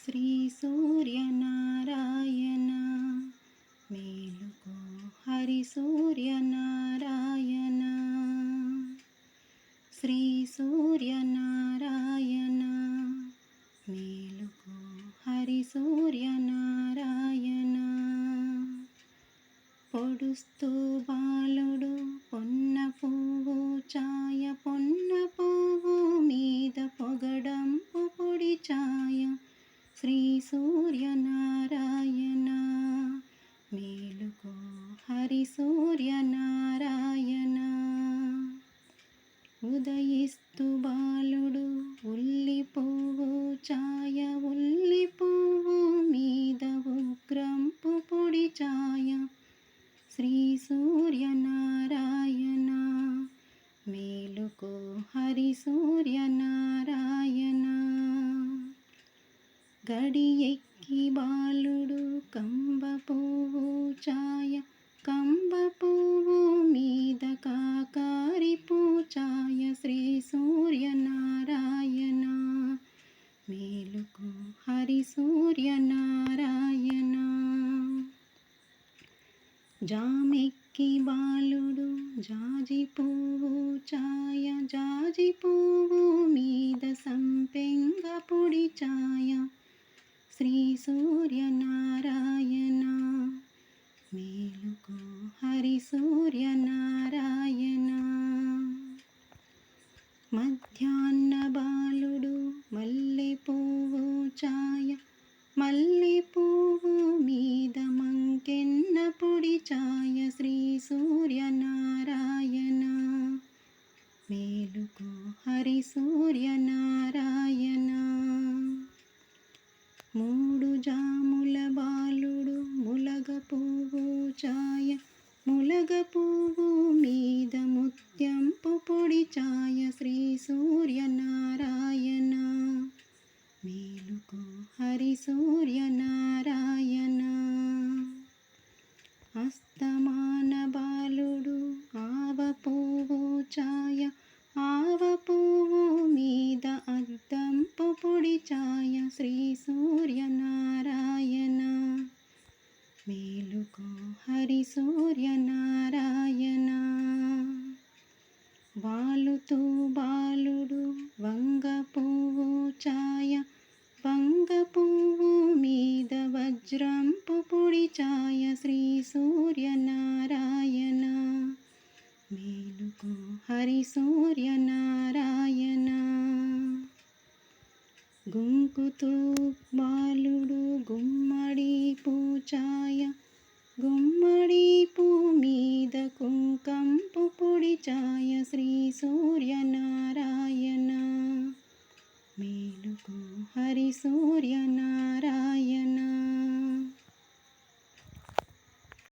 శ్రీ సూర్యనారాయణ మేలుకో హరి సూర్యనారాయణ శ్రీ సూర్యనారాయణ మేలుకో హరి సూర్యనారాయణ పొడుస్తూ బాలుడు పొన్న పువ్వు ఛాయ పొన్న పువ్వు మీద పొగడంపు పొడి ఛాయ శ్రీ సూర్యనారాయణ మేలుకో హరి సూర్యనారాయణ ఉదయిస్తూ బాలుడు ఉల్లి పువ్వు ఛాయ ఉల్లి పువ్వు మీద ఉగ్రంపు పొడి ఛాయ శ్రీ సూర్యనారాయణ మేలుకో హరి సూర్యనారాయణ గడి ఎక్కి బాలుడు కంబ పువ్వు ఛాయ కంబ పువ్వు మీద కాకారి పూచాయ శ్రీ సూర్యనారాయణ మేలుకో హరి సూర్యనారాయణ జామెక్కి బాలుడు జాజి పువ్వు ఛాయ జాజి పువ్వు మీద సంపెంగ పొడి ఛాయ శ్రీ సూర్యనారాయణ మేలుకో హరి సూర్యనారాయణ మధ్యాహ్న బాలుడు మల్లె పువ్వు ఛాయ మల్లె పువ్వు మీద మంకెన్న పొడి ఛాయ శ్రీ సూర్యనారాయణ మేలుకో హరి సూర్యనారాయణ మూడు జాముల బాలుడు ములగ పువ్వు ఛాయ ములగ పువ్వు మీద ముత్యంపు పొడి ఛాయ శ్రీ సూర్యనారాయణ మేలుకో హరి సూర్యనారాయణ అస్తమాన బాలుడు ఆవ పువ్వు ఛాయ ఆవ పువ్వు మీద అద్దంపు పొడి ఛాయ శ్రీ సూర్యనారాయణ మేలుకో హరి సూర్యనారాయణ వాలుతూ బాలుడు వంగ పువ్వు ఛాయ వంగ పువ్వు మీద వజ్రంపు పొడి ఛాయ శ్రీ సూర్యనారాయణ మేలుకో హరి సూర్యనారాయణ గుంకుతూ బాలుడు గుమ్మడి పూచాయ గుమ్మడి పూ మీద కుంకంపు పొడి ఛాయ శ్రీ సూర్యనారాయణ మేలుకో హరి సూర్యనారాయణ